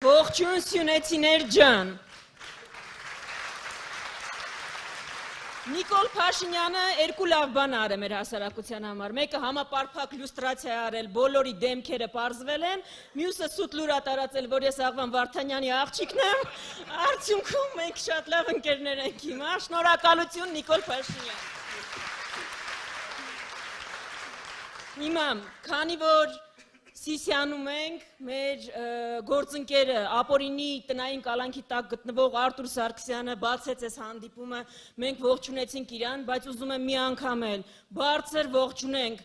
Ողջույն Սյունեցիներ ջան։ Նիկոլ Փաշինյանը երկու լավ բան արել մեր հասարակության համար։ Մեկը համապարփակ լյուստրացիա արել, բոլորի դեմքերը պարզվել են, մյուսը սուտ լուրա տարածել, որ ես Աղվան Վարդանյանի աղջիկն եմ։ Արդյունքում մենք շատ լավ ընկերներ ենք հիմա։ Շնորհակալություն Նիկոլ Փաշինյան։ Հիմա, քանի որ Սիսիանում ենք, մեր գործընկերը ապօրինի տնային կալանքի տակ գտնվող Արտուր Սարգսյանը բացեց այս հանդիպումը, մենք ողջունեցինք իրան, բայց ուզում եմ մի անգամ էլ բարձր ողջունենք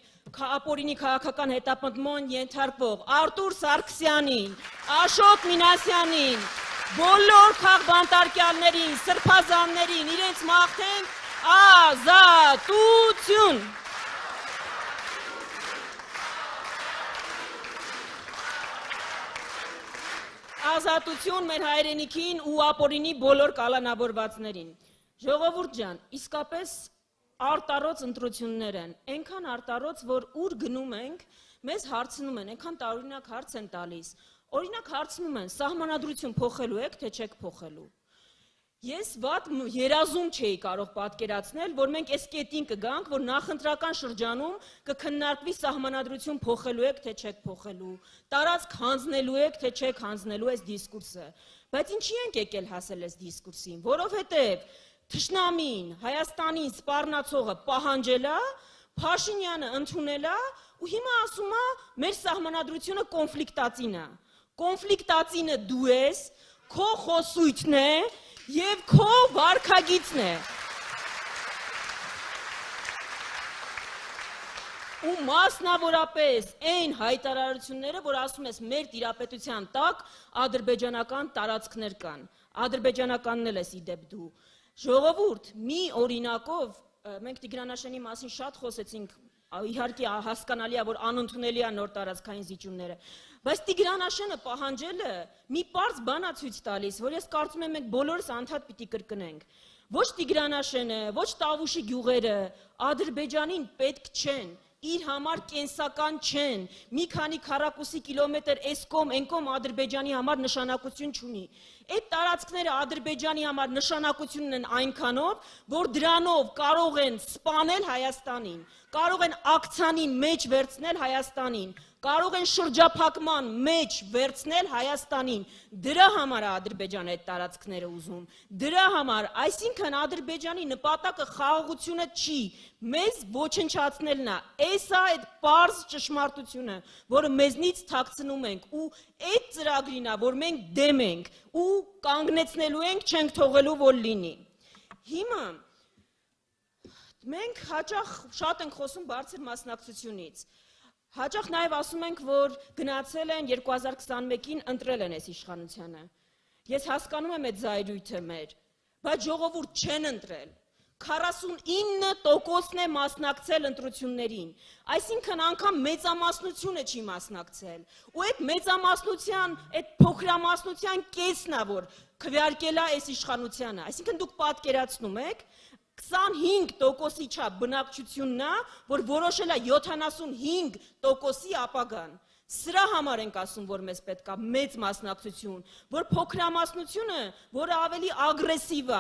ապօրինի քաղաքական հետապնդման ենթարկվող Արտուր Սարգսյանին, Աշոտ Մինասյանին, բոլոր քաղբանտարկյալներին, սրբազաններին, իրենց մաղթենք ազատություն։ Ազատություն մեր հայրենիքին ու ապօրինի բոլոր կալանավորվածներին։ Ժողովուրդ ջան, իսկապես արտառոց ընտրություններ են, այնքան արտառոց, որ ուր գնում ենք, մեզ հարցնում են, այնքան տարօրինակ հարց են տալիս։ Օրինակ հարցնում են, սահմանադրություն փոխելու եք, թե չեք փոխելու։ Ես վատ երազում չէի կարող պատկերացնել, որ մենք այս կետին կգանք, որ նախընտրական շրջանում կքննարկվի սահմանադրություն փոխելու եք, թե չեք փոխելու, տարածք հանձնելու եք, թե չեք հանձնելու այս դիսկուրսը։ Բայց ինչի ենք եկել հասել այս դիսկուրսին, որովհետև թշնամին, Հայաստանին սպառնացողը պահանջել է, Փաշինյանը ընդունել է ու հիմա ասում է մեր սահմանադրությունը կոնֆլիկտածին է։ Կոնֆլիկտածինը դու ես, քո խոսույթն է և քո վարքագիծն է։ Ու մասնավորապես այն հայտարարությունները, որ ասում ես մեր տիրապետության տակ ադրբեջանական տարածքներ կան, ադրբեջանականն էլ ես իդեպ դու։ Ժողովուրդ, մի օրինակով, մենք Տիգրան մասին շատ խոսեցինք, իհարկե հասկանալի է, որ անընդունելի է նոր տարածքային զիջումները, բայց Տիգրան պահանջելը մի պարզ բան է ցույց տալիս, որ ես կարծում եմ մենք բոլորս անդադ պիտի կրկնենք։ Ոչ Տիգրան, ոչ Տավուշի գյուղերը Ադրբեջանին պետք չեն, իր համար կենսական չեն, մի քանի քառակուսի կիլոմետր էս կողմ, այն կողմ Ադրբեջանի համար նշանակություն չունի։ Այդ տարածքները Ադրբեջանի համար նշանակություն ունեն այնքանով, որ դրանով կարող են սպանել Հայաստանին, կարող են ակցիայի մեջ վերցնել Հայաստանին, կարող են շրջափակման մեջ վերցնել Հայաստանին, դրա համար է Ադրբեջանը այդ տարածքները ուզում, դրա համար, այսինքն Ադրբեջանի նպատակը խաղաղությունը չի, մեզ ոչնչացնելն է, այս է այդ պարզ ճշմարտությունը, որը մեզնից թաքցնում ենք ու այդ ծրագրին է, որ մենք դեմ ենք ու կանգնեցնելու ենք, չենք թողելու, որ լինի։ Հիմա մենք հաճախ շատ ենք խոսում բարձր մասնակցությունից, հաճախ նաև ասում ենք, որ գնացել են 2021-ին ընտրել են այս իշխանությանը։ Ես հասկանում եմ այդ զայրույթը մեր, բայց ժողովուրդ չեն ընտրել։ 49%-ն է մասնակցել ընտրություններին, այսինքն անգամ մեծամասնությունը չի մասնակցել, ու այդ մեծամասնության, այդ փոքրամասնության կեսն է, որ քվեարկել է այս իշխանությանը, այսինքն դուք պատկերացնում եք, 25%-ի չափ բնակչությունն է, որ որոշել է 75%-ի ապագան։ Սրա համար ենք ասում, որ մեզ պետք է մեծ մասնակցություն, որ փոքրամասնությունը, որը ավելի ագրեսիվ է,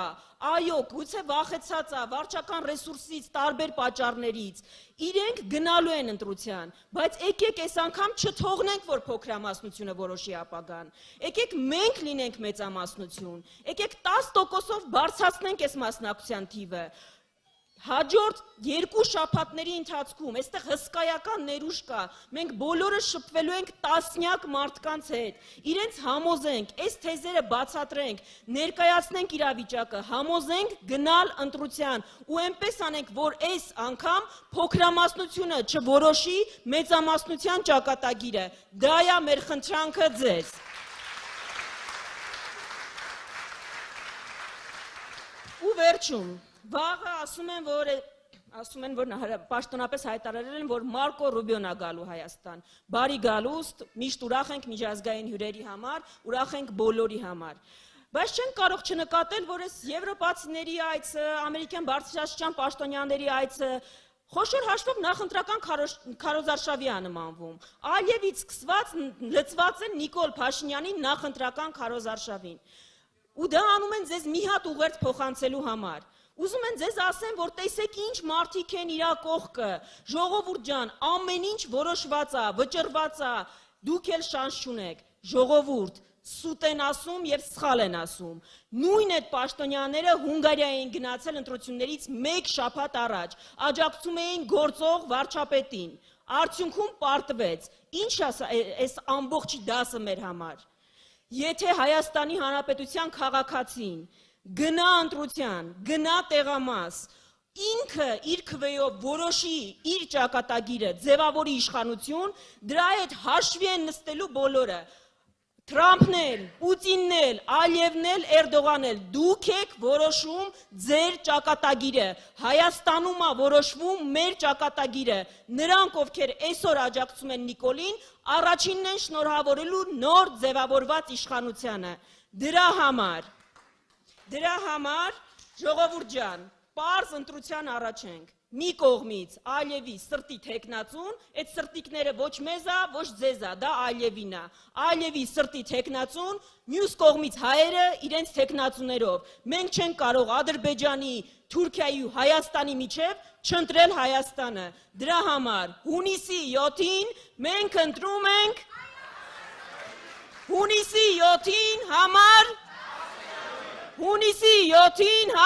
այո, գուցե վախեցած է վարչական ռեսուրսից, տարբեր պատճառներից, իրենք գնալու են ընտրության, բայց եկեք այս անգամ չթողնենք, որ փոքրամասնությունը որոշի ապագան, եկեք մենք լինենք մեծամասնություն, եկեք 10%-ով բարձրացնենք այս մասնակցության թիվը, հաջորդ 2 շաբաթների ընթացքում, այստեղ հսկայական ներուժ կա, մենք բոլորը շփվելու ենք տասնյակ մարդկանց հետ, իրենց համոզենք, այս թեզերը բացատրենք, ներկայացնենք իրավիճակը, համոզենք գնալ ընտրության ու այնպես անենք, որ այս անգամ փոքրամասնությունը չորոշի մեծամասնության ճակատագիրը, դա է մեր խնդրանքը ձեզ։ Ու վերջում, վաղը ասում են, որ պաշտոնապես հայտարարել են, որ Մարկո Ռուբիոն է գալու Հայաստան, բարի գալուստ, միշտ ուրախ ենք միջազգային հյուրերի համար, ուրախ ենք բոլորի համար, բայց չենք կարող չնկատել, որ այս եվրոպացիների այցը, ամերիկյան բարձրաստիճան պաշտոնյաների այցը, Խոշոր հաշվով նախընտրական քարոզարշավի է նմանվում։ Ալիևից սկսված լծված են Նիկոլ Փաշինյանի նախընտրական քարոզարշավին։ Ու դա անում են ձեզ մի հատ ուղերձ փոխանցելու համար։ Ուզում են ձեզ ասեն, որ տեսեք ինչ մարդիկ են իրա կողքը, ժողովուրդ ջան, ամեն ինչ որոշված է, վճռված է, դուք էլ շանս չունեք, ժողովուրդ, սուտ են ասում եւ սխալ են ասում։ Նույն այդ պաշտոնյաները Հունգարիա էին գնացել ընտրություններից մեկ շաբաթ առաջ, աջակցում էին գործող վարչապետին, արդյունքում պարտվեց։ Ինչ այս ամբողջի դասը մեր համար։ Եթե Հայաստանի Հանրապետության քաղաքացին գնա ընտրության, գնա տեղամաս, ինքը իր քվեով որոշի իր ճակատագիրը, ձևավորի իշխանություն, դրա հետ հաշվի են նստելու բոլորը։ Թրամփն էլ, Պուտինն էլ, Ալիևն էլ, Էրդողանն էլ, դուք եք որոշում ձեր ճակատագիրը, Հայաստանում է որոշվում մեր ճակատագիրը, նրանք ովքեր այսօր աջակցում են Նիկոլին, առաջինն են շնորհավորելու նոր ձևավորված իշխանությանը, դրա համար, ժողովուրդ ջան, պարզ ընտրության առաջ ենք, մի կողմից Ալիևի սրտի թեկնածուն, այդ սրտիկները ոչ մեզ է, ոչ ձեզ է, դա Ալիևին է, Ալիևի սրտի թեկնածուն, մյուս կողմից հայերը իրենց թեկնածուներով, մենք չենք կարող Ադրբեջանի, Թուրքիայի ու Հայաստանի միջև չընտրել Հայաստանը, դրա համար հունիսի 7-ին մենք ընտրում ենք, հունիսի 7-ին համար, շնորհակալություն։